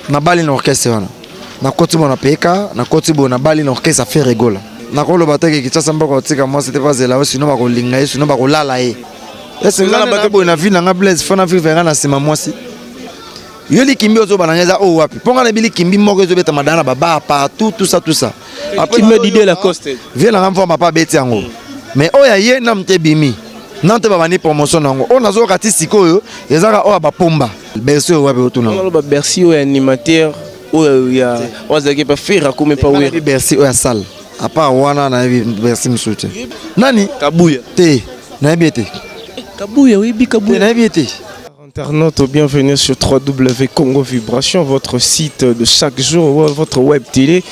na bali na orchestre wana na koti bona peka na koti bona bali na orchestre fait rigola na kolo bataki kitasa mboko tika moi c'était pas zela sinon ba kolinga ye sinon ba kolala ye est-ce que na ba ko na vie na nga Blaise fana vivre na sima moi si yoli kimbi ozo banangeza o wapi ponga na bili kimbi moko ezo beta madana baba partout tout ça après me didé la coste vient la renfort m'a pas beti yango mais oya ye na mte bimi nante ba bani promotion nango on azo kati sikoyo ezaka o ba pomba Bercy wapi otuna on ba Bercy o animateur o ya ozaki pas faire comme pas oui Bercy o ya salle à part wana na Bercy msoute nani Kabuya te na biete Kabuya oui bi Kabuya na biete. Internautes, bienvenue sur www Congo Vibration, votre site de chaque jour, votre web télé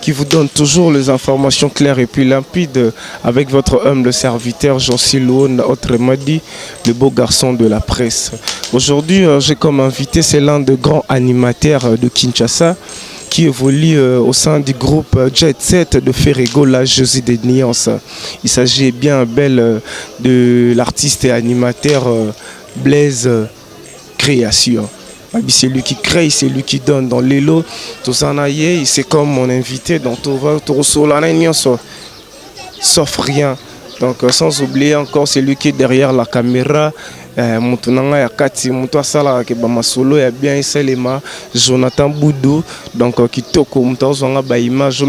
qui vous donne toujours les informations claires et puis limpides avec votre humble serviteur Jean-Silouon, autrement dit le beau garçon de la presse. Aujourd'hui, j'ai comme invité, c'est l'un des grands animateurs de Kinshasa qui évolue au sein du groupe Jet Set de Ferrego, la Josie des Nuances. Il s'agit bien belle de l'artiste et animateur Blaise Création. C'est lui qui crée, c'est lui qui donne dans les lots. Tout ça, c'est comme mon invité dans tout sauf rien. Donc sans oublier encore celui qui est derrière la caméra. Jonathan Boudou, donc qui toque image.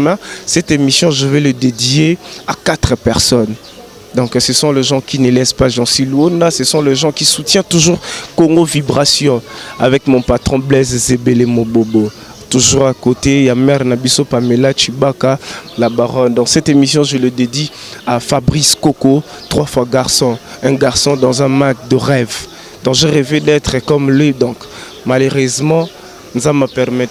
Cette émission, je vais le dédier à 4 personnes. Donc ce sont les gens qui ne laissent pas Jean-Silouon, ce sont les gens qui soutiennent toujours Congo Vibration avec mon patron Blaise Zebele Mobobo. Toujours à côté, il y a Mère Nabiso Pamela Chibaka, la baronne. Dans cette émission, je le dédie à Fabrice Coco, 3 fois garçon. Un garçon dans un mag de rêve. Donc j'ai rêvé d'être comme lui. Donc malheureusement, ça m'a permis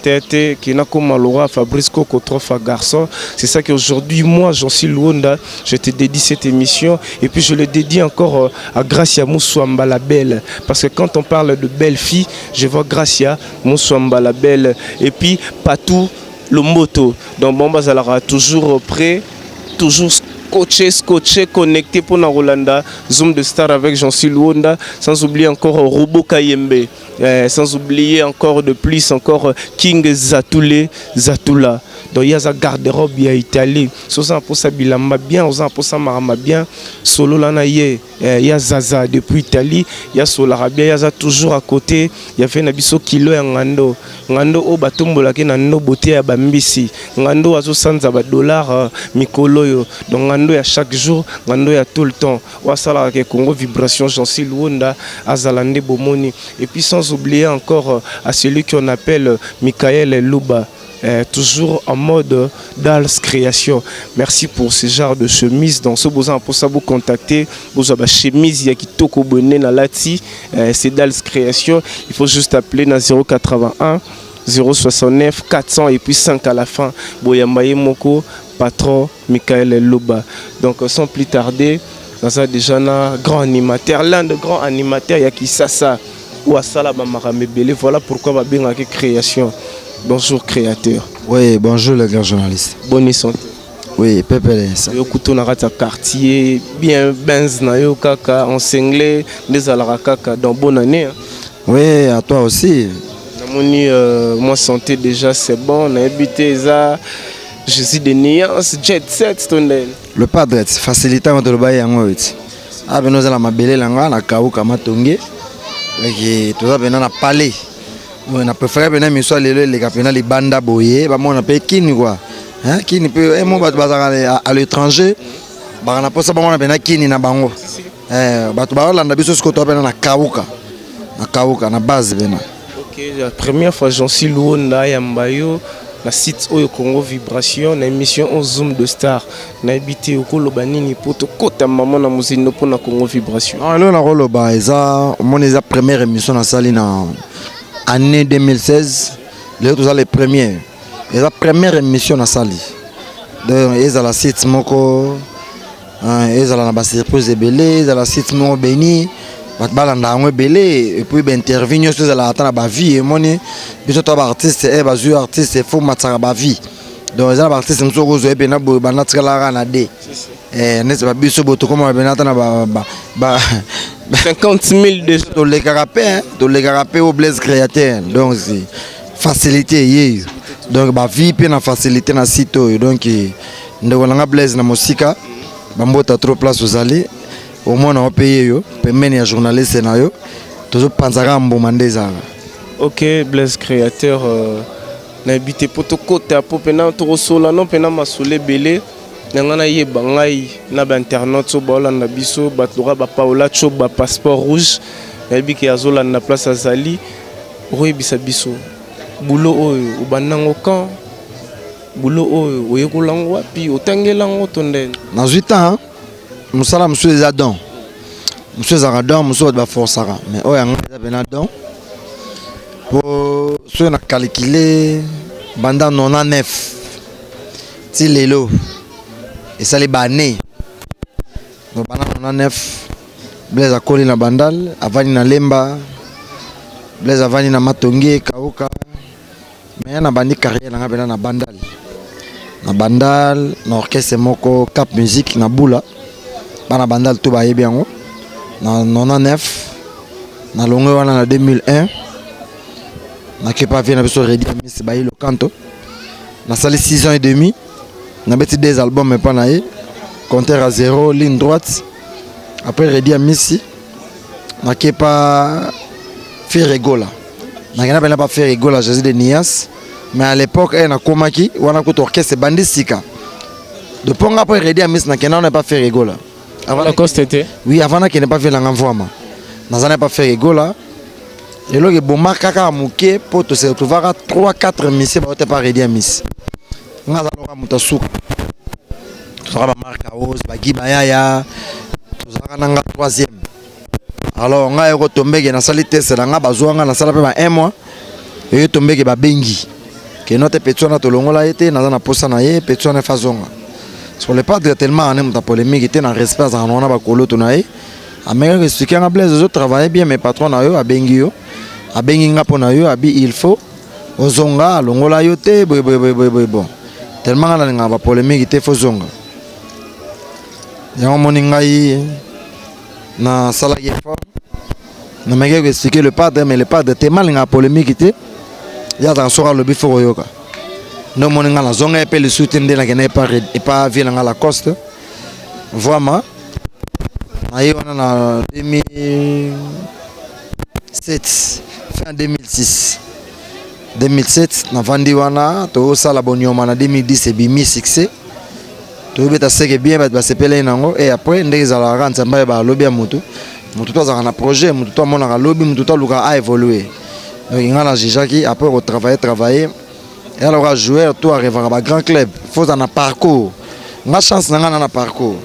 qu'il n'a comme Malora Fabrice Coco 3 fois garçon. C'est ça qu'aujourd'hui, moi, Jean-Silouon, je te dédie cette émission. Et puis je le dédie encore à Gracia Moussouamba la belle. Parce que quand on parle de belle fille, je vois Gracia Moussouamba la belle. Et puis Patou le moto. Donc bon, ça sera toujours prêt, toujours scotché, connecté pour la Rolanda. Zoom de star avec Jean-Silouon. Sans oublier encore Robo Kayembe. Sans oublier encore de plus encore King Zatula. Donc il y a sa garde-robe, il y a Italie. Sosan pour ça bilamba bien, osan pour ça marama bien. Solo lana il y a Zaza depuis Italie, il y a Solarabia, il y a toujours à côté. Il y a fait Nabiso Kilo et Ngando. Ngando o batumbola ke na no beauté ya bambisi. Ngando azo sanza ba dollar mikolo. Donc Ngando ya chaque jour, Ngando ya tout le temps. Wasala ke Congo Vibration Jean-Silouon azalande bomoni. Et puis sans oublier encore à celui qu'on appelle Michael Luba. Toujours en mode Dals Création. Merci pour ce genre de chemise. Dans ce besoin pour ça vous contacter. Vous avez chemise qui toko bonnet na lati. C'est Dals Création. Il faut juste appeler na 081 069 400 et puis 5 à la fin. Boyambaye Moko, patron Michael Luba. Donc sans plus tarder, dans un déjà un grand animateur, l'un des grands animateurs Yaki Sasa ou Asala Bamaramebele. Voilà pourquoi va bien avec création. Bonjour créateur. Oui, bonjour les grands journalistes. Bonne santé. Oui, Pepe ça. Yo kuto na rata quartier bien benz na yo kaka en singlé des alara kaka dans bonne année. Oui, à toi aussi. Namoni moi santé déjà c'est bon, on a habité ça. Je suis de Nuances Jet Set Tondel. Le padre facilitant de le bail yango iti. Ah ben nous allons mabele langa na kauka matonge. Et tout ça ben na palais. On a préféré venir me soit les capitaines les bandes boyé, bah moi on a payé kini quoi, hein kini peut et moi à l'étranger, bah on a pas ça bah on a venir kini na bango, bah tu vas là on a besoin de ce que tu as besoin na kauka na base venir. Ok, la première fois Jean-Silouon na yambayo na site au Congo Vibration na émission on Zoom de star na habité au Kolobanini pour te kota maman na muzino pour na Congo Vibration. Ah là na Koloba eza mon eza première émission na salle na année 2016, les premiers. Et la première émission à Sali. Donc, ils ont la site Moko, ils ont la surprise de Belé, ils ont la site Moko Béni, et puis intervenir sur la vie et monnaie. Puis tout artiste, artiste, il faut mettre la vie. Donc, les artistes sont tous les gens qui ont la vie. Et n'est-ce pas, biso boto comme on a 50 000 de les carapés, au Blaise Créateur. Donc, facilité yé donc ba vie pe na facilité na site donc ndeko nanga Blaise na mosika bambota trop place ozali au moins na payer yo pembeni ya journaliste na yo tozo panzaka mboma ndeza. OK, Blaise créateur na habité poto côté po pena to sola non pena masole belé nangana yeba ngai na ba internet so ba na biso ba tora ba paola cho ba passeport rouge na biki azola na place azali royebisa biso boulot oyo ubanango kan boulot oyo oyekolango wapi otangelango tonde na 8 ans musala monsieur les adons monsieur Zaradon monsieur ba forçara mais oyo ngeza benadon pour ceux na calculer banda 99 ti lelo et ça les bané donc banda 99 Blaise akoli na bandal avani na lemba Blaise avani na matonge kauka mais na bandi carrière na bena na bandal na orchestre moko Cap Musique na bula bana bandal to ba yebiango na 99 na longwe wana na 2001 na kepa vient na biso Redi Miss Bayi le canto na sali 6 ans et demi na beti 2 albums mais pas na ye compteur à 0 ligne droite après Redi Miss na kepa faire rigola na gena bena pas faire rigola Jésus de Nias mais à l'époque na komaki wana ko orchestre bandisika de ponga après Redi Miss na kena on n'a pas fait rigola avant la coste était oui avant na kena pas fait la ngavoma na zana pas fait rigola. Et là, il y a kaka muke pour te retrouver 3-4 missions pour te parler de miss. On a alors muta souka. Tu seras marque Aos, bagi bayaya. Tu seras nanga 3e. Alors on a eu tombé que na salité c'est là bazoa na sala pe ba 1 mois. Et tombé que ba bengi. Que notre petit na to longola été na posa na ye petit na fazonga. Sur le pas tellement on aime ta polémique était dans respect za na ba kolo to na ye. Amérique expliquer en Blaise je travaille bien mes patrons na yo a bengi yo. A bengi nga pona yo abi il faut ozonga longola yo te bon tellement na nga ba polémique te fo zonga ya moni ngai na sala ye fort na mege expliquer le padre mais le padre te mal nga polémique te ya dans sora le bifo yoka no moni nga na zonga epele soutendre na kena pas vient nga la coste vraiment ayi wana na 2007 fin 2006 2007 na vandi wana to sala bonyoma na 2010 et bimi succès to beta seke bien ba sepele nango et après ndenge za la rente mbaye ba lobby mutu to za na projet mutu to mona ka lobby mutu to luka a évoluer donc ngala jijaki après on travailler et alors jouer tout arriver à ba grand club faut en parcours nga chance na parcours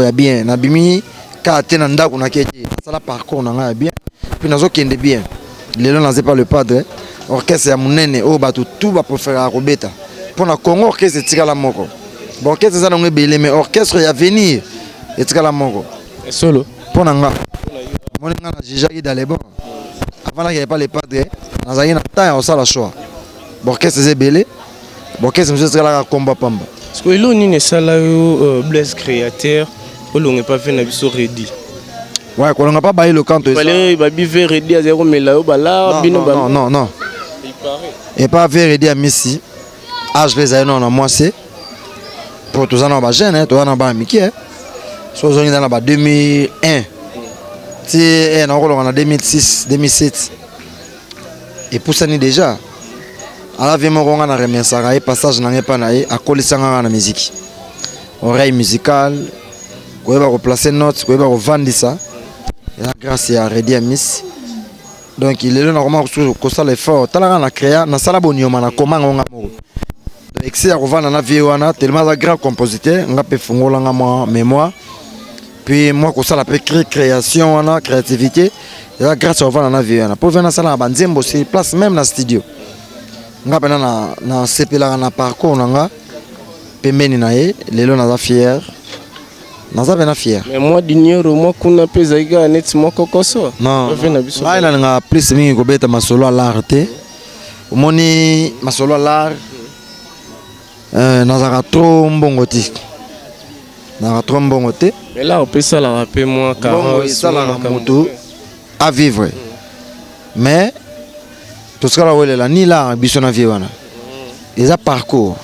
ya bien na bimi ka tena ndako na keji sala parcours na nga bien puis nazo kende bien lelo na pas le padre orchestre ya munene o ba tout ba préférer robeta pour na Congo orchestre tikala moko bon orchestre za ngwe belé mais orchestre ya venir et tikala moko et solo pour na nga mon nga na jijaki dans les bons avant là il y avait pas les padres na za na temps on sala choix bon orchestre c'est belé bon orchestre monsieur tikala combat pamba parce que ilo ni sala yo Blaise créateur o longe pas fait na biso Redi. Ouais, quand on n'a pas baillé le canto. Il va vivre Redi à 0 mais là non. Il paraît. Et pas vers Redi à Messi. Âge les années non moi c'est pour tous en bas jeune hein, toi en bas Mickey. Soit on est dans la 2001. Si on a 2006, 2007. Et pour ça ni déjà. À la vie on a remis ça et passage n'en est pas naï à coller ça dans la musique. Oreille musicale. On va replacer notes, on va revendre ça. Grâce à Redi Miss. Donc il est là normalement que ça l'effort. Talanga na créa na sala bonyoma na comment on a mo. Donc excès à revendre na vie wana tellement un grand compositeur, on a pe fongola nga mémoire. Puis moi que ça la pe création wana créativité, et grâce à revendre na vie wana. Pour venir sala banzembo c'est place même na studio. Nga pena na sepela na parcours nga pembeni na ye, lelo na fier. Nazabena fier. Mais moi dinero moi kuna pesa iga net moi kokoso. Non. Là il a plus mingi ko beta masolo à l'art te. Omoni masolo à l'art nazaka trop mbongo ti. Nazaka trop mbongo te. Mais là on peut ça la rappeler moi car ça la moto à vivre. Mais tout ce que là ni là biso na vie wana ils a parcours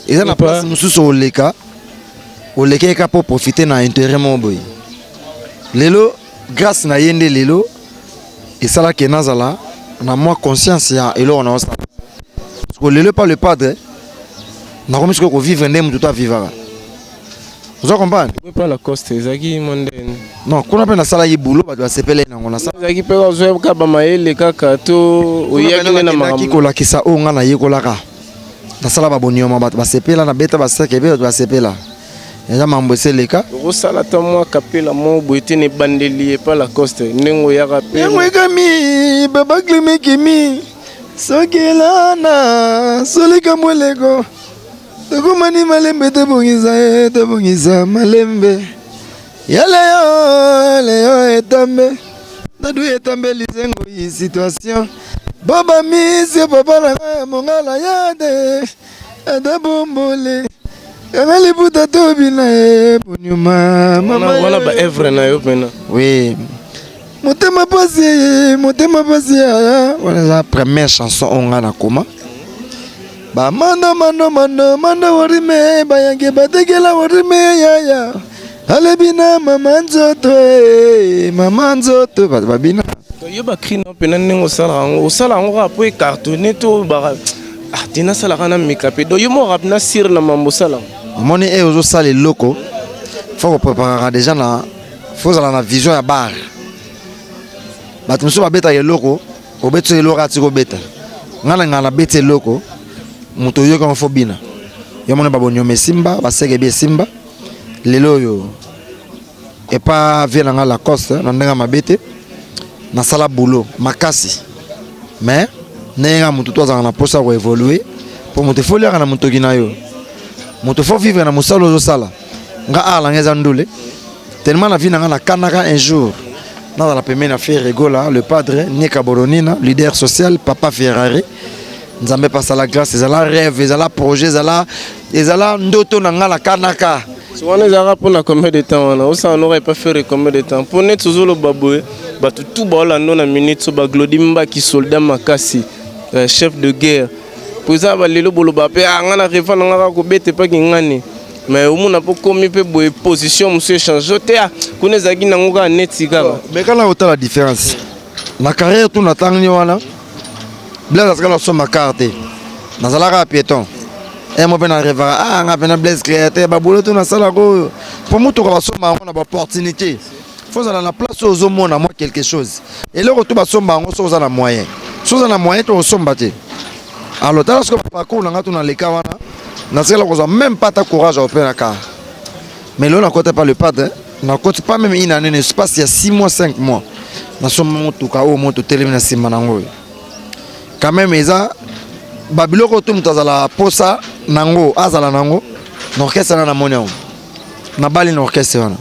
ils a place mususu oleka ka pour profiter na intérêt mon boy lelo grâce na yende lelo et ça là que nazala na moi conscience ya elo on a ça parce que lelo pas le padre na comme ce que vivre ndem tout à vivre. Vous comprenez? Pas la coste, ezaki mondaine. Non, qu'on appelle ça la boulot, bah tu vas s'appeler na ngona ça. Ezaki pe ko zo ka ba maele kaka to oyaki na makambo. Ko la kisa o ngana yekola ka. Na sala ba bonioma ba s'appeler na beta ba sake be ba s'appeler. Eza mambo seleka. Ko sala ta moi kapela mo boite ne bandeli pas la coste. Nengo ya rappel. Nengo kami baba kleme kimi. Sokelana solika molego. Tokumani malembe te bongisa malembe. Ya leo etambe. Nadu etambe lizengo yi situation. Baba misi papa na mongala yade. Ada bombole. Kangali buta tobi na bonyuma mama. Wala ba evre na yo pena. Oui. Motema pasi ya. Voilà la première chanson on a na koma. Ba mando warime bayange bategela warime ya alebina mama nzoto babina yo ba cri no pena nengo sala ngo rapo e cartonné to ba tina sala kana mikape do yo mo rap na sir na mambo sala moni e ozo sala loko faut préparer déjà na faut ala na vision ya bar batumso babeta ye loko obeto ye loko atiko beta ngana beta loko muto yo comme fobina yo mona babonyo mesimba baseke bien simba lelo yo et pas vient na la coste na ndenga mabete na sala boulot makasi mais nenga muto to za na posa ko évoluer pour muto folia na muto kina yo muto fo vivre na musalo zo sala nga ala ngeza ndule tellement la vie na kanaka un jour na la pemena faire rigola le padre Nika Boronina leader social papa Ferrari nzambe pasa la grâce ezala rêve ezala projet ezala ndoto na ngala kanaka so on est arabe pour combien de temps on ça on aurait pas fait combien de temps pour net toujours le baboué ba tout ba la non na minute so ba glodimba ki soldat makasi chef de guerre pour ça ba lelo bolo ba pe ngana refa ngaka ko bete pa ngani mais au monde pas commis pe boy position monsieur changer te kuneza ki nangoka netika mais quand on a la différence la carrière tout na tangi wana Blaise Ascala sur ma carte. Dans la piéton. Et moi, je vais à Blaise créateur. Je vais à pour moi, tu vas avoir une opportunité. Il faut avoir la place aux hommes, on a quelque chose. Et là, tu vas avoir un moyen. Si tu as un moyen, tu vas avoir alors, tu as un parcours dans les cas. Tu n'as même pas ta courage à opérer la carte. Mais là, on n'a pas le padre. On n'a pas même une année, il se passe il y a 6 mois, 5 mois. Nous sommes au moins tout télé. Quand même eza babiloko to mutazala posa nango azala nango n'orchestre na monia na bali n'orchestre wana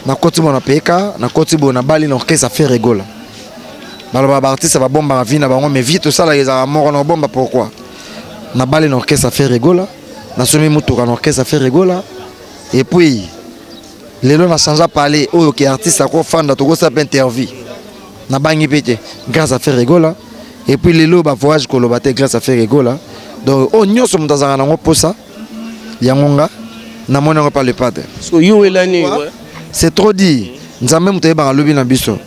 na koti bona peka na koti bona bali n'orchestre fait rigola baloba ba artiste ba bomba vina bango mais vite ça là eza mort na bomba pourquoi na bali n'orchestre fait rigola na somi mutuka n'orchestre fait rigola et puis lelo na changea parler oyo ki artiste ko fanda to ko sa interview na bangi pete grâce à faire rigola. Et puis les lots voyage kolobate grâce à faire rigola. Donc on n'y a pas de temps pour ça. Yangonga na mona pas le padre. So you elani. C'est trop dit. Nous avons même été dans le lobby na biso.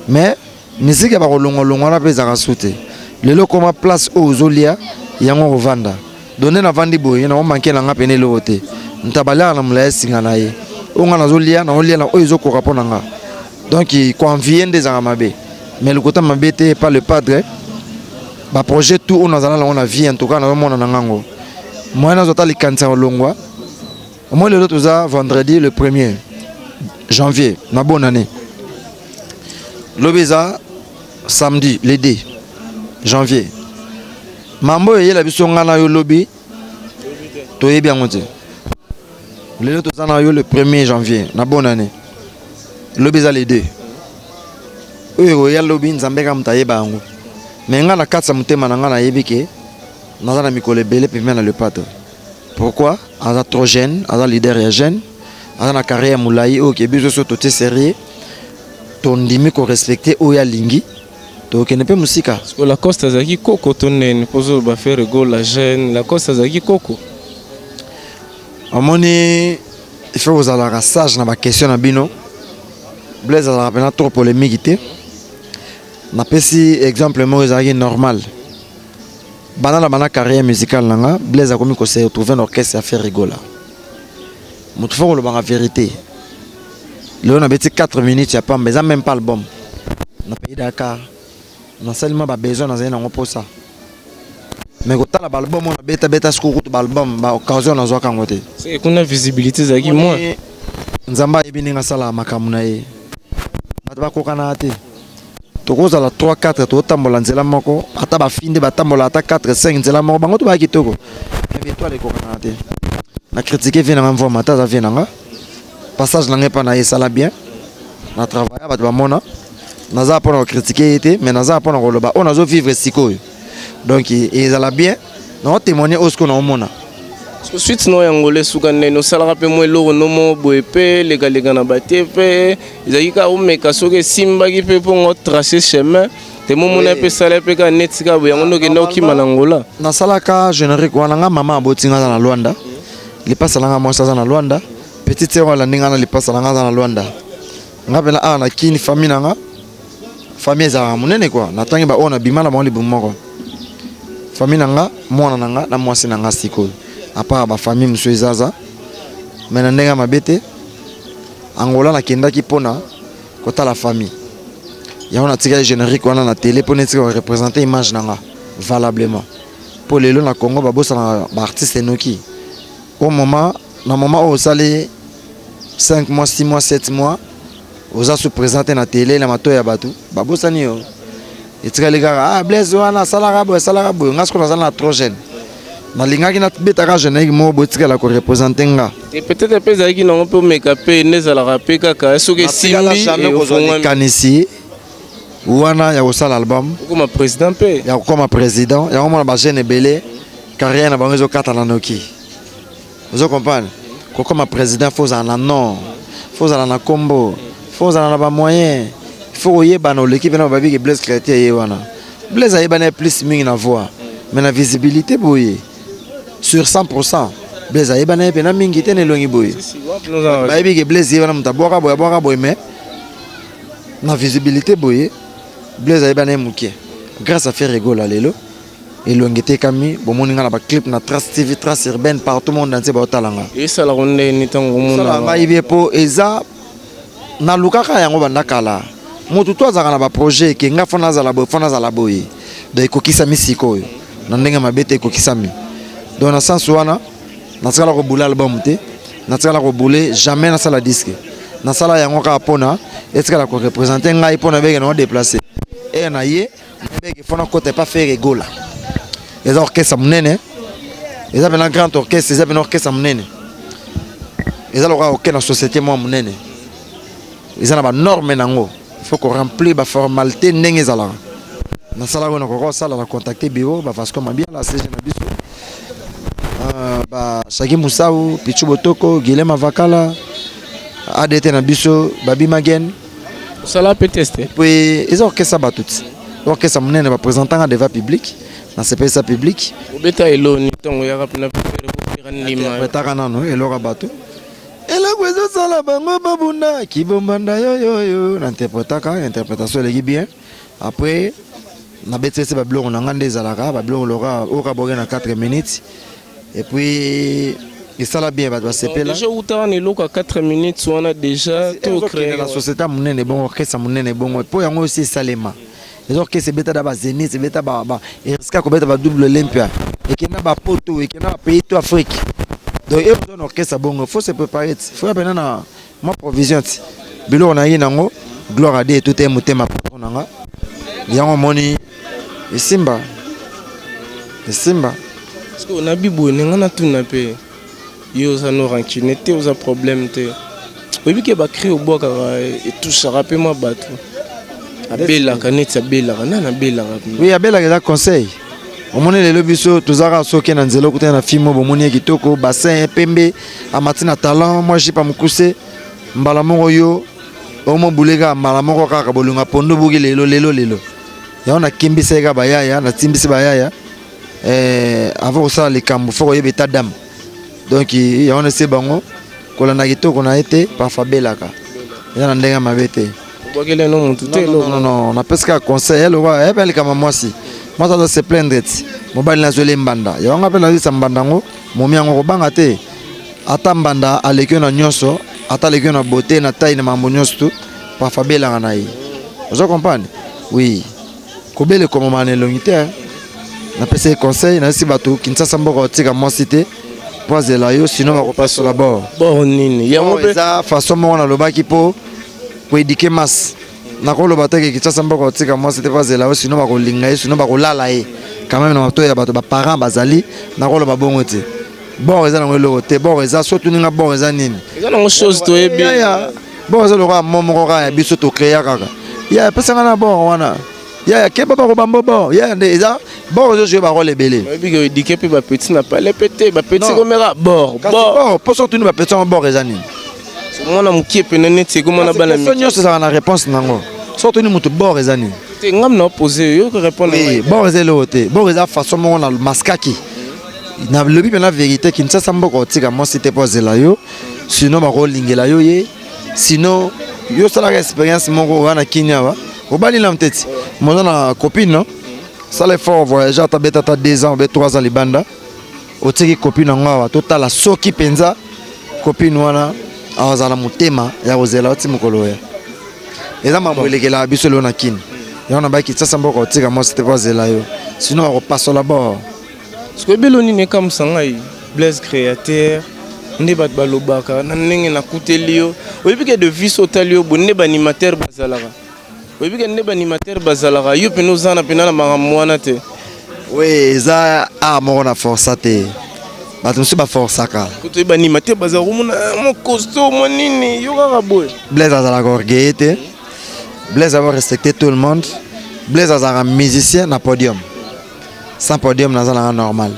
Mais musique ba longo na pesa ka sauter. Les lots comme place aux olia yango vanda. Donner na vandi boy na manquer na ngapene lote. Ntabala na mla singa na ye. Onga na zolia na olia na oizo ko rapona nga. Donc il convient des amabe. Mais le côté mabete pas le padre. Ba projet tout on a vie en tout cas na mona nango moi na zota likanza longwa moi le autre ça vendredi le 1er janvier na bonne année lobeza samedi le 2 janvier mambo yela biso ngana yo lobi to yebi angote le autre ça na yo le 1er janvier na bonne année lobeza le 2 oyo ya lobi nzambe ka mutayeba ngo mais nga na katsa mutema na nga na yebike naza na mikolo ebele pembe na le padre. Pourquoi? Aza trop jeune, aza leader ya jeune, aza na carrière moulayi oyo ke biso so tote sérieux tondimi ko respecter oya lingi tokende mpe musika. Parce que la Costa azaki koko tonene pozo ba faire rigole la jeune la Costa azaki koko. Amoni il faut vous avoir sage na ba question na bino. Blaise a pena trop polémique té. Na pesi exemple mo ezaki normal. Bana la bana carrière musicale nanga, Blaise a commis ko se retrouver un orchestre à faire rigoler. Mutu faut le la vérité. Là on a bêti 4 minutes, il y a pas mais même pas album. Na pays Dakar. On a seulement besoin dans un pour ça. Mais quand tu as l'album, on a bêta scout l'album, occasion on a joué quand c'est qu'on a visibilité zaki moi. Nzamba ebininga sala makamuna ye. Batba kokana ate. Tokoza la 3 4 to tambola nzela moko, ata ba finde ba tambola ata 4 5 nzela moko bango to ba kitoko. Mais toi les kokana ate. Na critiquer vient en forme mata za vient nga. Passage nanga pa na ye sala bien. Na travailler batba mona. Naza pour critiquer été mais naza pour roloba on a vivre siko donc ils allaient bien non témoigner au ce qu'on a au mona parce que suite no yangolais soukane no sala pe mo loro no mo boepe lega na batepe izaki ka o meka soke simba ki pe pour tracer chemin te mo mona pe sala pe ka netika bo yango no ke no ki manangola na sala ka générique wana nga mama botinga na Luanda li passa nga mo sa na Luanda petite sœur la ninga na li passa nga na Luanda nga pela ana kini famille nga famille za munene quoi natangi ba ona bimala mo libu moko famille nanga mwana nanga na mwasi nanga siko apa ba famille monsieur Zaza mena ndenga mabete Angola na kenda ki pona kota la famille ya on a tiré générique wana na télé pour netika représenter image nanga valablement pour lelo na Congo ba bossa na ba artiste noki au moment na moment au salé 5 mois 6 mois 7 mois aux se présenter na télé na mato ya batu babosani yo etika les gars Blaise wana salaka boy ngasko na zana trop jeune na lingaki na betaka jeune mo botika la ko représenter nga et peut-être peu zaki na peu make up nezala rapé kaka soke simbi jamais ko kanisi wana ya osala album comme président pe ya comme président ya mo na ba jeune belé carrière na bango zo kata na noki vous comprenez ko comme président faut en non faut en na combo faut en avoir moyen il faut yeba na l'équipe na babi que Blaise créateur yewana Blaise ayeba na plus mingi na voix mais la visibilité boye sur 100% Blaise ayeba na pe na mingi te ne longi boye babi que Blaise yewana mutaboka boye mais na visibilité boye Blaise ayeba na mukie grâce à faire rigolo lelo et longete kami bomoninga na ba clip na Trace TV Trace urbaine partout monde entier ba otalanga et ça la ronde ni tango mona ça va yebe po eza na lukaka yango bandakala mutu to azaka na ba projet ke nga fona za la boye de kokisa misiko yo na ndenge mabete kokisa mi donc na sens wana na tsala ko bula album te na tsala ko bouler jamais na sala disque na sala yango ka pona etika ko représenter ngai pona beke na déplacer et na ye beke fona côté pas faire rigola les orchestres munene les avez un grand orchestre les avez un orchestre munene les alors aucune na société moi munene ils ont des normes nango il faut qu'on remplit ba formalité ndenge zala na sala ko ko sala na contacter bureau ba parce que ma bien la CG na biso ba Shagi Musau Pichu Botoko Guilema Vakala ADT na biso Babi Magen sala peut tester puis ils ont que ça ba tout orchestre munene ba présentant devant public na CPSA public obeta elo ni tongo ya rapina pour nima betaka nano elo ka bato ela kwezo sala bango babunda kibombanda yo interprétation legi bien après na betese ba blongo na ngande zalaka ba blongo lora oka boga na 4 minutes et puis il sala bien ba sepela déjà uta ni loka 4 minutes on a déjà tout créé la société munene bon orchestre munene bon po yango aussi salema les orchestres beta da ba Zénith beta ba et risque ko beta ba double Olympia et qui na ba poto et qui na pays tout Afrique. Donc il faut un orchestre bon, il faut se préparer. Il faut appeler na ma provision. Bilo on a eu nango gloire à Dieu tout est muté ma nanga. Yango moni et Simba. Parce que on a bibo ngana tout na pe. Yo ça no rancune te aux problème te. Oui que ba créer au bois et tout ça rappelle moi bateau. Abela kanetsa abela na bela. Oui abela que conseil. Omone lelo biso tozaka soke na nzelo kutana na film bomoni kitoko bassin pembe amatina talent moi j'ai pas mukuse mbala moko yo omo bulega mbala moko kaka bolunga pondo buki lelo ya on a kimbiseka bayaya na timbisi bayaya avant ça les cambo faut y beta dame donc ya on sait bango kola na kitoko na été par fabelaka ya na ndenga mabete bokele no muntu te non na pesca conseil elle va elle kama moi si moi ça doit se plaindre mobali na zole mbanda ya on appelle la sambandango momiango ko banga te ata mbanda alekyo na nyonso ata lekyo na beauté na taille na mambo nyonso tu par fabelaka na yi vous comprenez oui kobele comme manelongi te na pese conseil na si bato Kinshasa mboko tika moi cité pour zela yo sinon va repasser la bord bon nini ya mo za façon mo na lobaki po ko éduquer masse na ko lobata ke Kinshasa mboko tika moi cité pas zela yo sinon va ko linga sinon va ko lala ye quand même na bato ya bato ba parents bazali na ko loba bongo te bon eza na ngelo te bon eza surtout ninga bon eza nini eza na chose to ebi ya bon eza lokwa momo ko ya biso to créer kaka ya pesa ngana bon wana ya ke baba ko bambo bon ya eza bon je ba ko lebele ebi ke éduquer pe ba petit na pas les pété ba petit ko mera bord pour surtout ba petit bord eza nini mona mukie pe nene te ko mona bana mi sonyo ça na réponse nango surtout ni mutu bord eza nini te ngam na poser yo ko répondre bon eza le hote bon eza façon mo na maskaki na lobi na vérité Kinshasa mboko tika moi c'était pas zela yo sinon ba ko lingela yo ye sinon yo sala expérience moko wana kinya ba obali na mteti mon na copine non ça les fort voyager ta beta ta 2 ans 3 ans libanda otiki copine ngawa totala soki penza copine wana awazala mutema ya ozela oti mukolo ya eza mamwelekela biso lo na kini ya na ba Kinshasa mboko tika moi c'était pas zela yo sinon ba ko passer là-bas. Ce que beloni ne comme sangai Blaise créateur ne bat balobaka na ndenge na kutelio oyebike de vie sotalio bonne ba animateur bazalaka oyebike ne ba animateur bazalaka yo pe nozana pe na makamwana te oui za a mo na force te bato se ba force ka kuto ba animateur bazalaka mo costaud mo nini yo kaka boy Blaise azala orgueilleux te Blaise a respecté tout le monde Blaise azala musicien na podium. Sans podium dans un normal.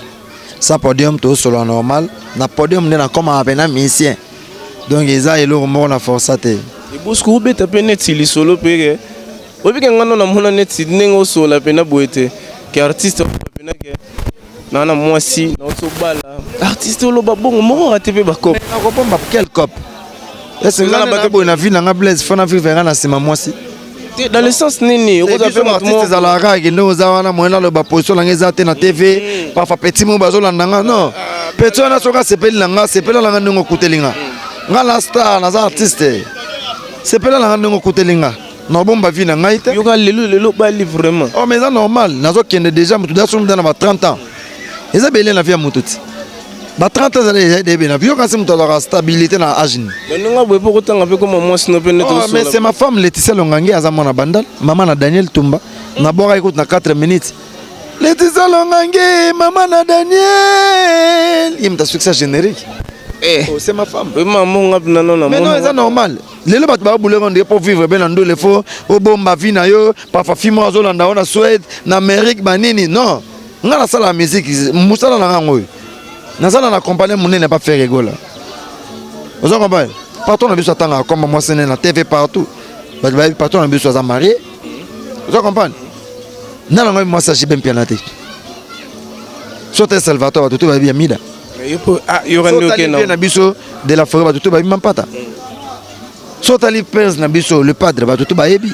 Sans podium tout solo normal. Na podium na comme un musicien. Donc ils a elo mo na force te. Et bosco beta penet li solo pere. Obi ke ngano na mona net ndenge solo pena boete. Ke artiste pena ke na mwasi na so bala. Artiste lo ba bongo mo raté pe ba cop. Na ko pomba quel cop. Est-ce que na ba bo na vie na Blaise fona vivre na sima mwasi. Dans le sens nini oza pe artiste za la rage no za wana moena lo ba position la ngeza te na TV parfois petit mo bazo landanga non petit na soka sepeli langa sepela langa ndingo kutelinga nga la star na za artiste sepela langa ndingo kutelinga no bomba vie na ngai te yo ka lelo ba li vraiment oh mais c'est normal nazo kende déjà mutu da somo na ba 30 ans eza belé na vie mututi ba 30 ans déjà de bena bio kasi mutu la stabilité na âge ni nga boye poko tanga pe comme moi sino pe neto so mais c'est ma femme Laetitia Longangi aza mona bandal maman na Daniel Tumba na bora écoute na 4 minutes Laetitia Longangi maman na Daniel il me ta succès générique oh c'est ma femme maman ngap na non mais non c'est normal lelo bat ba boule on pour vivre ben ando le fo o bomba vie na yo parfois fimo azolanda ona Suède na Amérique banini non nga la sala musique musala na ngoy nazala na compagnie mon n'est pas faire rigoler. Vous comprenez? Partout on a besoin d'attendre comme moi c'est na TV partout. Partout on a besoin de marier. Vous comprenez? Non non moi ça j'ai bien pianoté. Soit Salvatore tout va bien mida. Il y aura na biso de la forêt tout va bien pata. Soit ali père na biso le padre va tout va ebi.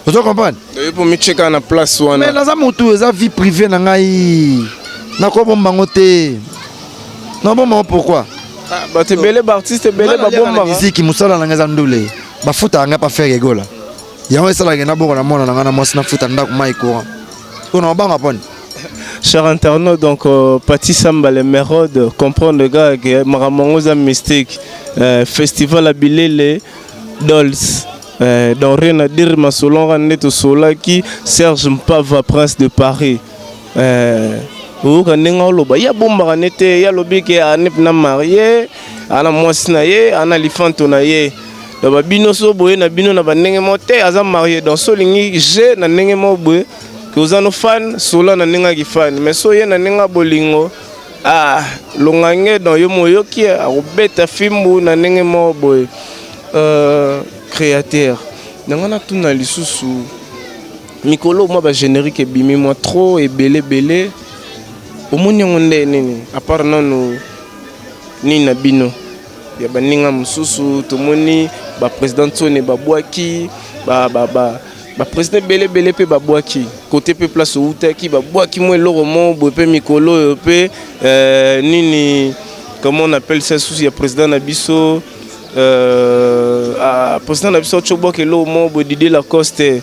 Vous comprenez? Il faut me checker na place wana. Mais là ça moto ça vie privée na ngai. Na ko bomba ngote. Non bon pourquoi? Ba te belé ba artiste belé ba bomba. Musique musala na ngaza ndule. Ba futa nga pa faire rigola. Yango esala ngena boko na mona na mwasi na futa ndako mai courant. Kuna obanga pone. Cher internaute, donc Paty Samba les Mérode comprendre le gars que Maramongoza Mystique festival à Bilele Dolls dans rien à dire ma solon Raneto Solaki Serge Mpava Prince de Paris il y a bomba nete ya lobi ke anep na marié ana mwasi na ye ana lifanto na ye da babino so boye na bino na banenge mote aza marié dans solingi je na ndenge mo boye que ozano fan sola na ndenge ki fan mais so ye na ndenge bolingo longange dans yo moyo ki akobeta fimbu na ndenge mo boye créateur nangana tuna lisusu mikolo moi ba générique ebimi moi trop ebele omoni yango nde nini à part nano nini na bino ya baninga mosusu tomoni baprésident Tsone babwaki baprésident ebele mpe babwaki côté mpe place outaki babwaki mo eloko mo boye mpe mikolo oyo mpe nini comment on appelle ça souci ya président na biso président na biso chobwaka eloko mo boye Didier Lacoste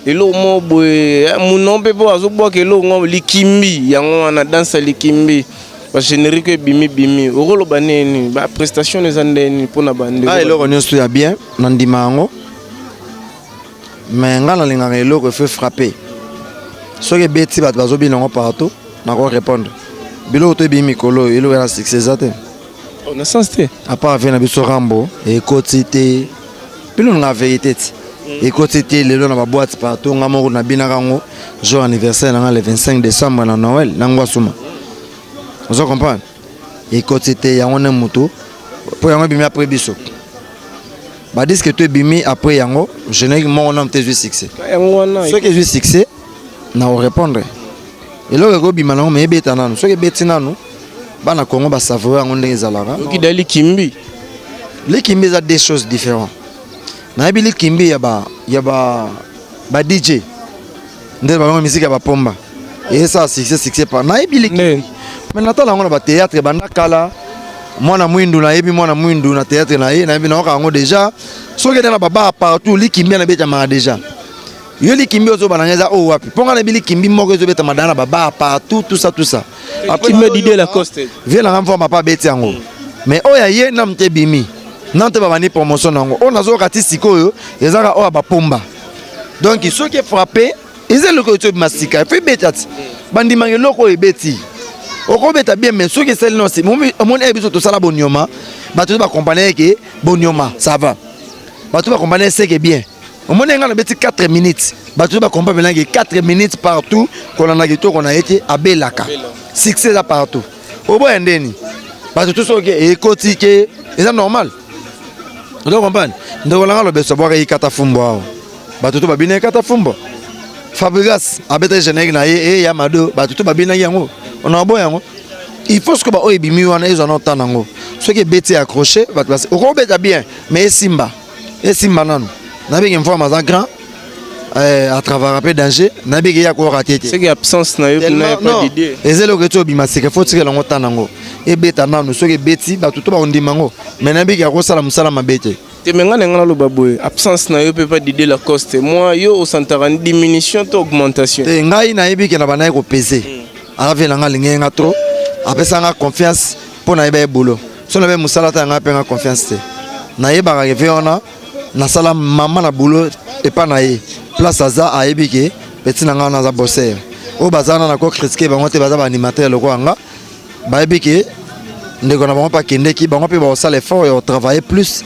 eloko mo boye muno mpe po azobwaka eloko ngo likimbi yango wana danse likimbi ba générique bimi okoloba nini ba prestation eza ndeni mpona bande eloko nyonso ya bien na ndima yango mais nga nalingaka eloko efe frappe soki ebeti bato bazobina yango partout nako répondre biloko to ebimi mikolo eloko ya succès eza te na sens te à part vie na biso rambo ekoti te biloko na vérité te ekoti te lelo na baboîte partout nga moko nabinaka yango jour anniversaire nanga le 25 décembre na Noël nango asuma ozo comprendre ekoti te yango ne moto po yango ebimi après biso badisque to ebimi après yango générique moko na mte zwi succès soki ezwi succès na orépondre eloko ekobima nango me ebeta nanu soki ebeti nanu bana Congo basavoure yango ndenge ezalaka okida likimbi eza deux choses différentes nayebi likimbi ya ba DJ nde balongo musique ya bapomba eza succès pa nayebi likimbi mais natala yango na bathéâtre banda kala mwana mwindu nayebi mwana mwindu na théâtre nayebi nayoka yango déjà soki ete na baba partout likimbi na betamaka déjà yo likimbi ozobana eza oyo wapi mponga nayebi likimbi moko ezobetama dana na baba partout tout ça après Didier Lacoste vie nanga mfoma pa beti yango mais oyo ye na mte bimi na mte babani promotion nango oyo nazoyoka ti sikoyo ezaka oyo bapomba donc soki efrappe eza eloko eti obima sika efo ebeta ti bandimaka eloko oyo ebeti okobeta bien mais soki esali nosi omoni ebiso tosala bonioma bato bakompane eke bonioma ça va bato bakompane seke bien omoni nga na beti 4 minutes bato bakompane melange 4 minutes partout kolanda kitoko na ete abelaka succès eza partout oboya ndeni bato to soki ekoti ke eza normal ozo comprendre ndeko langa lobeso bwaka yikata fumbo awo bato to babina yikata fumbo Fabregas abeta générique na ye ya mado bato to babina yango on a boya yango il faut que ba o ebimi wana ezo na otana ngo soki beti accroché bato basi okobeta bien mais esimba nanu na benge mfwa maza grand à travers un peu danger na benge ya ko rater c'est que absence na yo na pas d'idée ezelo que to bima c'est que faut tirer longo tana ngo e beta nanu soki beti bato to ba ondima ngo mais na benge ya ko sala musala mabete te menga na lo baboy absence na yo peut pas Didier Lacoste moi yo au centre en diminution to augmentation te ngai na yebi ke na bana ko peser avec la nga trop après ça nga confiance pour na yeba boulot so na be musala ta nga pe nga confiance te na yeba ka reve ona na sala mama na boulot et pas na ye place aza a yebi ke petit na nga na za bosser o bazana na ko critiquer bango te baza ba animateur loko nga ba yebi ke ndeko na bango pa kende ki bango pe ba sala effort et travailler plus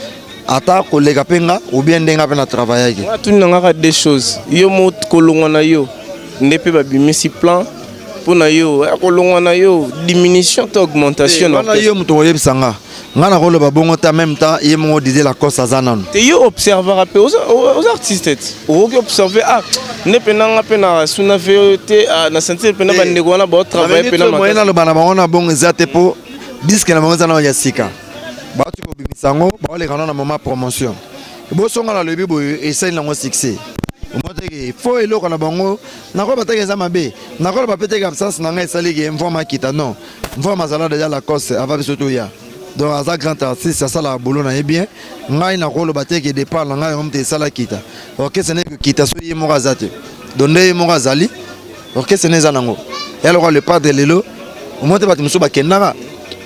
ata kolega penga ou bien ndenga pe na travailler ki moi tout nga des choses yo mo kolonga na yo ndepe ba bimisi plan pour na yo kolonga na yo diminution to augmentation na yo muto yebisanga nga na koloba bongo ta même temps ye mo disait la cause azana te yo observer pe aux artistes o ki observer ndepe nanga pe na suna VOT na sentir pe na bandeko wana ba travailler pe na makasi na lobana bango na bongo ezate po disque na bango zana ya sika ba tu ko bimisango ba le kana na moment promotion bo songa na lebi boye essaye na ngo succès il faut eloko na bango nako bataki eza mabe nako bapeteka absence na ngai esaliki mvoma kita non mvoma azala déjà la cause avant biso toya donc aza grand artiste asala boulot na ye bien ngai nako bateki départ na ngai omte esala kita ok ce n'est que kita so ye moko aza te donc nde ye moko azali ok ce n'est eza nango eloko le pas de lelo omonte bato mosusu bakendaka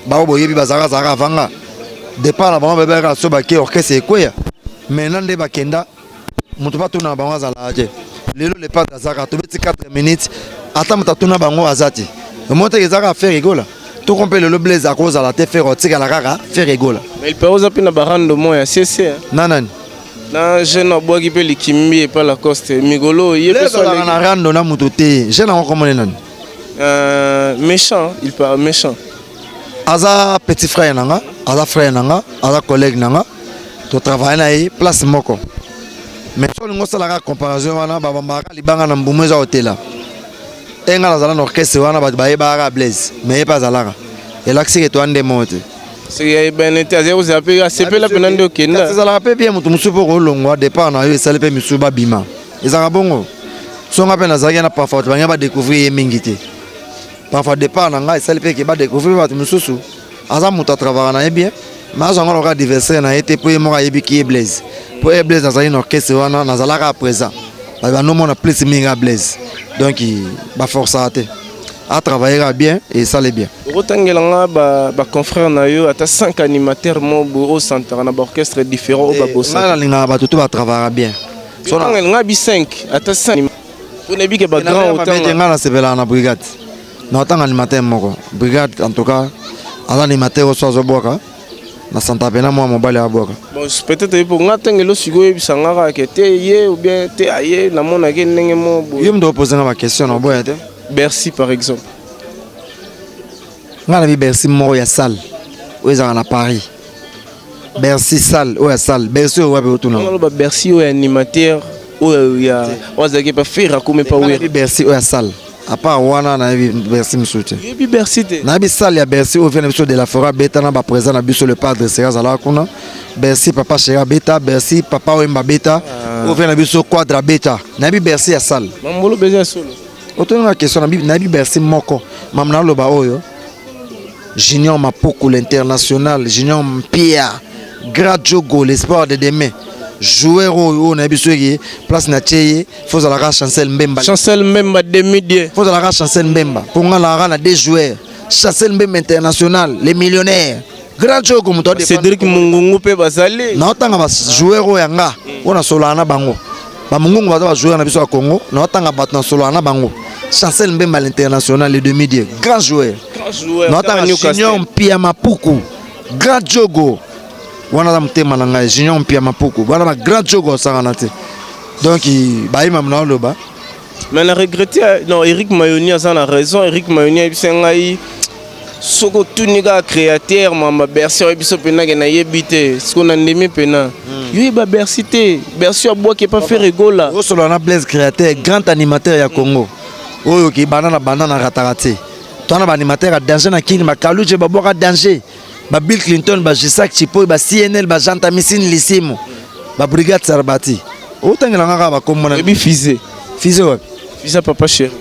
bao boyebi bazalaka avanga départ na bango bebeka so bake orchestre ekweya maintenant nde bakenda moto pa tuna bango azala te lelo le pas azaka to beti 4 minutes ata moto tuna bango azati moto ezaka faire rigola to compter le blaze à cause la te faire otika la kaka faire rigola mais il peut oser pina barando moya cc nanani na jeune aboa ki pe likimbi et pas la coste migolo ye pe so na rando na moto te jeune en comment nani méchant il parle méchant aza petit frère nanga aza frère nanga aza collègue nanga to travailler na place moko mais so lingo sala comparaison wana ba maka libanga na mbumu za hotela enga la zala na orchestre wana ba ba Blaise mais pas zalaka et l'accès que toi ande monte c'est ben était vous appelez ACP la penande okenda ça la rappelle bien mutu musupo ko longwa départ na yo sala pe misuba bima ezaka bongo so nga pe na zaki na parfois tu ba découvrir yemingité parfois départ na nga sala pe ke ba découvrir ba mususu aza muta travailler na bien mais on a adversaire na été pour moi yebi ki Blaise pour Blaise na zali na orchestre wana na zalaka présent ba no mona plus minga Blaise donc ba force à travailler bien et ça l'est bien. Rotangela ba confrère na yo ata 5 animateurs mo au centre na orchestre différent au babossa. Na linga ba tout va travailler bien. So na bi 5 ata 5 pour ne bi que ba grand autant na sevela na brigade. Na autant animateur moko. Brigade en tout cas ala animateur au soir boka na santa pena moi mobile à boka. Bon peut-être pour ngatangelo sigo ebisanga ka te ye ou bien te aye na mona ke ndenge mo. Yo me dois poser ma question na boya te. Bercy par exemple. On a vu Bercy mort ya salle. Où ils à Paris. Bercy salle, où ya salle. Bercy où est tout non. On a Bercy où animateur où ya ozaki pas faire comme pas où. Bercy où ya salle. À part wana na vu Bercy msoute. Yebi Bercy te. Na bi salle ya Bercy où vient de la forêt beta na ba présent na biso le padre Serra Zala kuna. Bercy papa Chera beta, Bercy papa Wemba beta. Où vient na biso quadra beta. Na bi Bercy ya salle. Mambolo beja solo. Autant la question na bi Bercy moko. Mamna lo ba oyo. Junior Mapoko l'international, Junior Mpia, Gradjogo, l'espoir de demain. Joueur au Nabisoye, place Natcheye, faut la Chancel Mbemba. Chancel Mbemba demi-dieu. Faut la Chancel Mbemba. Pour moi, la rana des joueurs. Chancel Mbemba international, les millionnaires. Gradjogo, Cédric Mungungu pe basali. Na otanga ba joueur au Yanga, on a solana bango. Ba Mungungu va jouer na biso à Congo, na otanga ba na solana bango. Chancel Mbemba l'international, les demi-dieu. Grand joueur. Notre Junior Mpia Mapuku, Grand Jogo. Wana da mutema na ngai Junior Mpia Mapuku. Wana ma Grand Jogo sanganate. Donc baï mamna loba. Mais on a regretté non Eric Mayoni a ça raison. Eric Mayoni a bisengai soko tuniga créateur mama Bercy a biso pena na yebite. Ce qu'on a aimé pena. Yo ba Bercy te. Bercy a bois qui pas faire rigola. O solo na Blaise créateur, grand animateur ya Congo. Oyo ki banana ratarate. Tona ba animateur a danger na kini makaluje ba boka danger. Ba Bill Clinton ba Jisak Chipo ba CNL ba Janta Missine Lissimo. Ba Brigade Sarbati. Otangela ngaka ba komona bi Fizé. Fizé wa. Fizé papa chéri.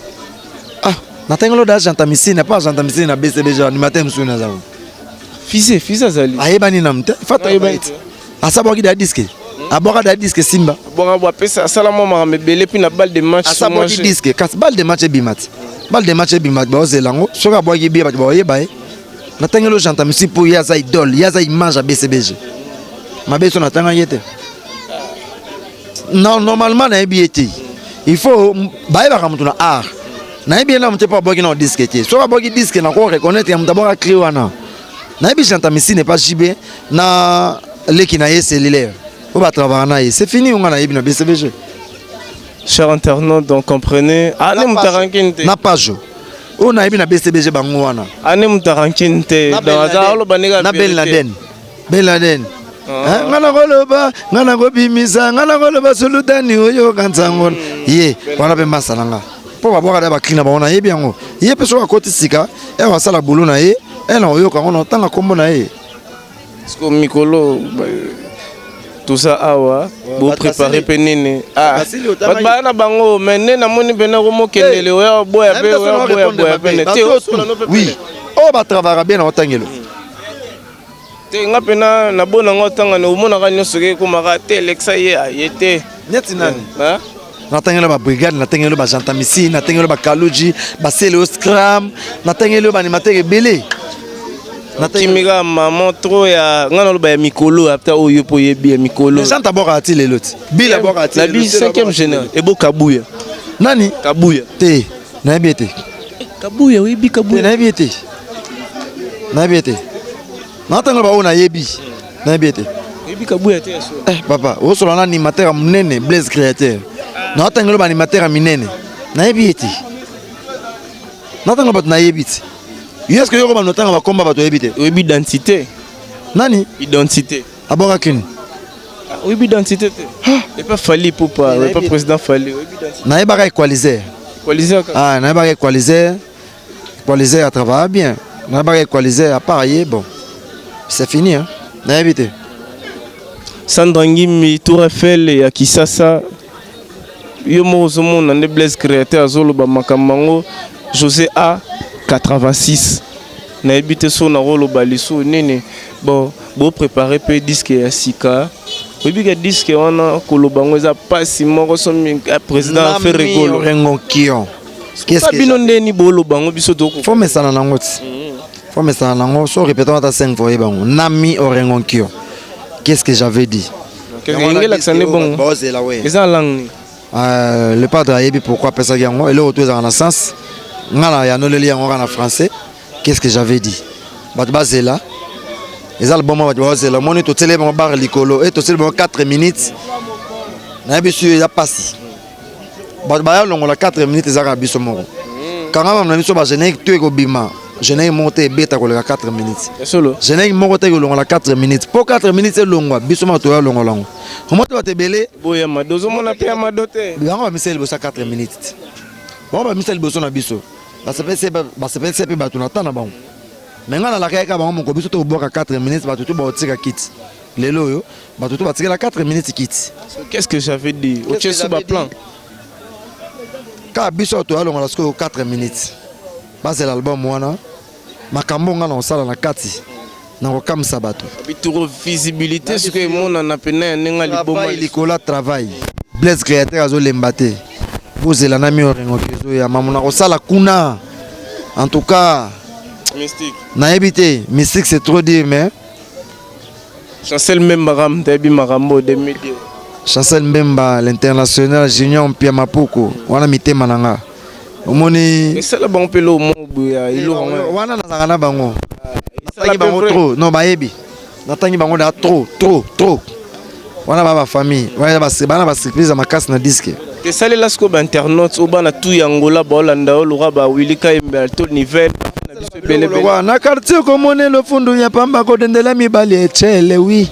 Ah, natengelo da Janta Missine pas Janta Missine na BCB animateur msuna zawo. Fizé azali. Ayebani namte. Fata ayebani. Asaboki da disque. Aboka da disque Simba. Bon pesa sala mo ma mebele puis na balle de match. Asaboki disque. Kas balle de match bimat. Balle de match bimat ba ozelango. Soka boki bi ba oyeba. Natengelo Janta Missine pour yaza idole, yaza image à BCBG. Ma beso natanga yete. Non, normalement na ebieti. Il faut baïba comme na art. Na ebi na mte pas boki na disque ti. Soka boki disque na ko reconnaître ya mtaboka kriwana. Na ebi Janta Missine pas JB na leki na cellulaire. On va travailler na c'est fini on a ebi na BCBG. Chers internautes, donc comprenez. Allez mutarankinte. Na page. On a na BCBG bango wana. Ane mutarankinte. Na Ben Laden. Ben Laden. Ngana koloba, ngana kobimisa, ngana koloba solutani oyo kanzango. Ye, wana pe masalanga. Po ba boka da ba klina ba ona yebi yango. Ye pe so akoti sika, e wa sala bulu na ye, e na oyo ka ona tanga kombo na ye. Sko mikolo tout ça awa bo préparer penene ba na bango mene na moni bena ko mokendele oya boya be oya boya pene te oui o ba travailler bien na otangelo te nga pena na bona ngotanga no mona ka nyoso ke kuma ka te lexa ye ayete nyeti nani ha na tangelo ba brigade na tangelo ba Janta Missine na tangelo ba Kaluji ba Sele Scram na tangelo ba animateur belé Natimiga maman trop ya ngana lo ba mikolo apta oyo po yebi mikolo. Les gens d'abord a tiré l'autre. Bila bord a tiré. La bi 5e général ebo Kabuya. Nani? Kabuya. Te. Na biete. Kabuya oui bi Kabuya. Na biete. Na biete. Na tanga ba ona yebi. Na biete. Yebi Kabuya te so. Papa, o solo na animateur munene Blaise créateur. Na tanga lo ba animateur minene. Na biete. Na tanga ba na yebiti. Est-ce que vous avez un combat pour éviter? Oui, identité. Nani? Identité. Aborakin. Oui, identité. Et pas Fali pour pas président Fali. N'avez pas équalisé. Ah, n'avez pas équalisé. Équalisé à travailler bien. N'avez pas équalisé à parier. Bon, c'est fini. Hein. N'avez évité. Sandangimi, Tour Eiffel et Akisasa. Yo mo zomo na Blaise créateur azolo ba makamango José A 86. Na habité so na rolo baliso nene bon préparer peu disque ya sika. Obi ka disque wana kolobango eza pasi moko so président fait rigolo rengo kion. Qu'est-ce que bino ndeni bolo bango biso to faut me sana nango ti. Faut me sana nango so répétons ta 5 fois bango. Nami orengo kion. Qu'est-ce que j'avais dit? Le padre a dit pourquoi personne et le retour en sens. Il y a nos liens en français. Qu'est-ce que j'avais dit? C'est là. Les albums, c'est là. Mon est au téléphone bar licolo et au téléphone 4 minutes. Il a passé. Il y a 4 minutes. Il y a quand on a mis sur le générique, tu es au bima. Je n'ai monté bêta pour les 4 minutes. Je n'ai monté pour les 4 minutes. Pour 4 minutes, c'est long. Bisoma tu as long. Comment tu vas te belé? Boya madozo mon appel à madoté. Bien on va mettre le bossa 4 minutes. Bon on va mettre le bossa na biso. Parce que c'est pas batu na tana bon. Maintenant la kaka ba mon ko biso to boka 4 minutes ba tout ba tika kit. Lelo yo ba tout ba tika la 4 minutes kit. Qu'est-ce que j'avais dit? Au tient sur ba plan. Ka biso to alonga la sko 4 minutes. Ba c'est l'album wana. Makambo nga na sala na kati. Na ko kam sabato. Bituro visibilité ce que mon na pena nenga liboma likola travail. Blaise créateur azo lembate. Bozela na mi orengo kezo ya mamuna ko sala kuna. En tout cas mystique. Na évité, mystique c'est trop dire mais Chancel Mbemba Debi Marambo 2010. Chancel Mbemba l'international Junior Pia Mapoko. Wana mitema nanga. Omoni c'est la bon pelo mo buya ilo wana na zangana bango. Natangi bango trop. Non bayebi. Natangi bango da trop. Wana ba famille. Wana ba surprise makasi na disque. Te sale lasko ba internaute obana tout yangola ba Holanda olura ba Wilika Imbel tout niveau na biso bele. Na quartier komone lo fundu ya pamba ko dendela mibali echele oui.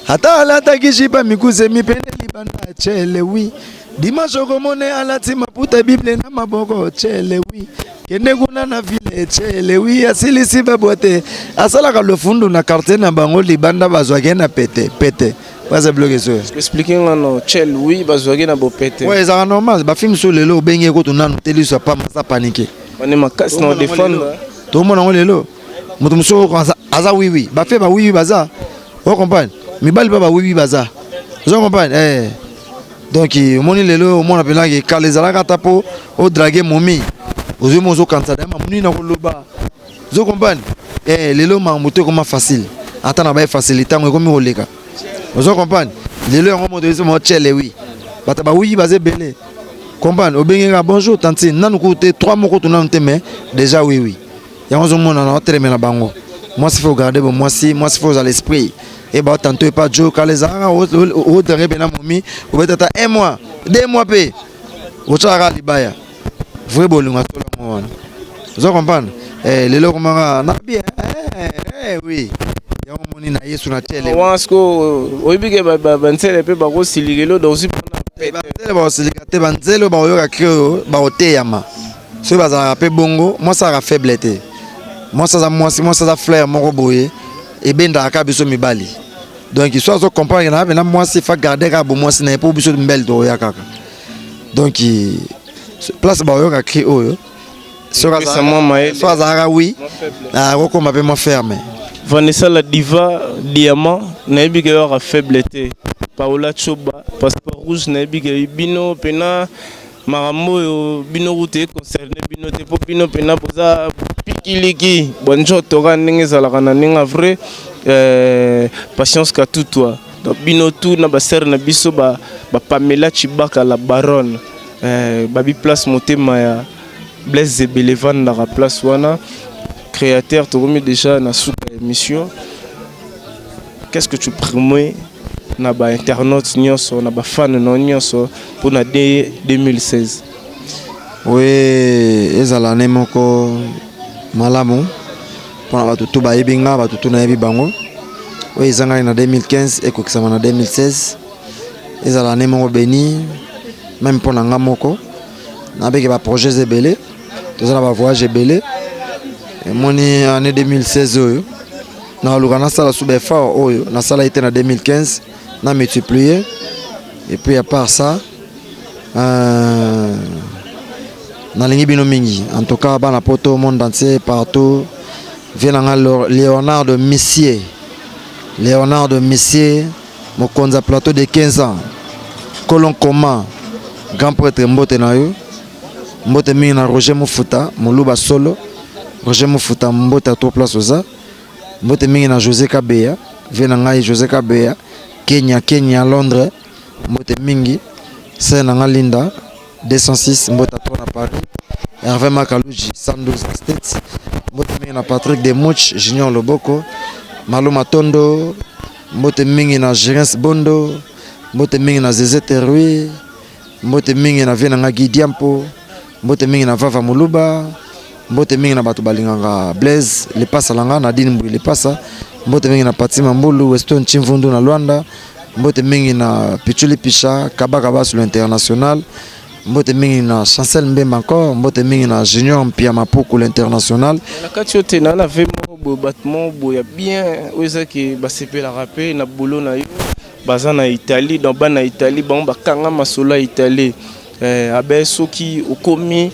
Hata alata kishipa mikuze mipende libana echele oui. Dimanche komone alati maputa bible na maboko echele oui. Kende kuna na ville echele oui asili siba bote. Asala ka lo fundu na quartier na bango libanda bazwake na pete. Pas bloqué ça. Expliquez non chel oui bazwake na bo pete. Ouais, ça normal, ba film sur lelo bengi ko tunanu teli so pas ça paniquer. On est makas non défendre. Tout le monde on lelo. Mutu muso aza oui. Ba fait ba oui baza. Vous comprenez? Mi bali ba oui baza. Vous comprenez? Donc mon lelo mon appela que kalezala katapo o draguer momi. Ozo mozo kantada ma muni na koloba. Vous comprenez? Lelo ma mutu comment facile. Attends ba facilité ngo comme oleka. Vous comprenez? Les gens ont montré mon tchèle, oui. Bah oui, basé belé. Comprenez? Obenga bonjour, tantine. Nan côté 3 mots que nous mais déjà oui. Et on se montre dans notre mais la bango. Moi, il faut garder, moi, il faut à l'esprit. Et bah tantôt pas Joe, quand les arts au dernier ben momi, ou peut-être 1 mois, 2 mois payé. Au chara libaya. Vrai bolunga tout le monde. Vous comprenez? Les gens comment na bien. Oui. Yango moni na yesu na tele wasko oyibike ba ntsele pe ba ko siligelo do si pona ba ntsele ba siligate ba ntsele ba yoka kreo ba oteyama so ba za pe bongo moi ça ra faiblete moi ça za fleur moko boye et benda ka biso mibali donc il soit comprendre na moi c'est fa garder ka bo moi c'est na po biso mbel do ya kaka donc place ba yoka kreo yo so za oui ah roko m'a pe moi ferme. Vanessa la diva diamant naebi ke aura faiblete Paola Choba passeport rouge naebi ke bino pena marambo yo bino route concerné bino te po bino pena poza pikiliki bonjo tora ndenge zalaka na ninga vrai patience ka tout toi donc bino tout na ba ser na biso ba Pamela Chibaka la baronne babi place motema ya Blaise Zebelevan na la place wana créateur, tu as déjà dans la émission. Qu'est-ce que tu promets na ba internaute nyonso na ba fan nyonso pour na 2016? Oui, ezala ne moko malamu pour na batu ba yebinga batu na yebi bango. Oui, ezanga na 2015 et kokisama na 2016. ezala ne moko béni même pour nga moko avec ba projets ebele tous na ba voyage ebele et moni année 2016 oyo na luka na sala sous effort oyo na sala été en 2015 na multiplié et puis à part ça nalingi bino mingi en tout cas bana poto monde entier partout venanga Léonard de Messier mokonza plateau de 15 ans Colon Koma grand prêtre mbote na yo mbote mingi na Roger Mufuta moluba solo Roger Mufuta mbote à 3 places oza mbote mingi na José Kabeya venanga José Kabeya Kenya Londres mbote mingi c'est na Linda 206 mbota to na Paris Hervé Makaluji 112 States mbote mingi na Patrick Demouch Junior Loboko Maloma Tondo mbote mingi na Jerens Bondo mbote mingi na Zezé Terui mbote mingi na Venanga Gidiampo mbote mingi na Vava Muluba mbote mingi na bato balinganga Blaise Lepasa langa na Dini Mbui Lepasa mbote mingi na Patima Mbulu Weston Chimvundu na Luanda mbote mingi na Pichuli Picha Kabaka sur l'international mbote mingi na Chancel Mbemba encore mbote mingi na Junior Mpia Mapuku l'international na kati yote na avait mo battement boya bien oza ki basepe la rapé na boulot na yo baza na Italie dans ba na Italie ba kanga masolo Italie abe soki okomi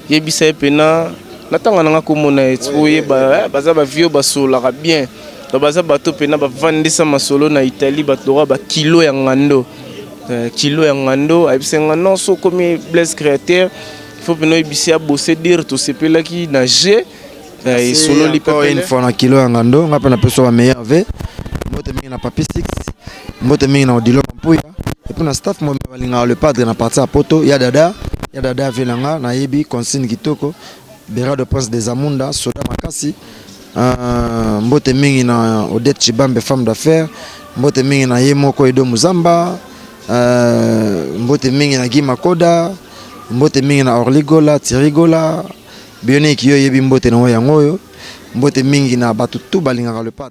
yebisa pena natanga nanga komona etsoye baza ba vieux basola bien baza bato pena ba vandisa masolo na Italie batora ba kilo ya ngando abisenga non so comme Blaise créateur il faut pena ibisia bosser dire tout sepela ki nager et solo li pepe une fois na kilo ya ngando ngapa na peso ba meilleur ve mbote mingi na papi 6 mbote mingi na Odilo Mpuya et puis na staff mo balinga le padre na partie à poto ya dada velanga na yebi consigne kitoko Bera de Prince des Amunda Soda Makasi mbote mingi na Odette Chibambe femme d'affaires mbote mingi na Yemoko Edo Muzamba mbote mingi na Gima Koda mbote mingi na Orligola Tirigola Bionique yo yebi mbote na yangoyo mbote mingi na batutu balingaka le padre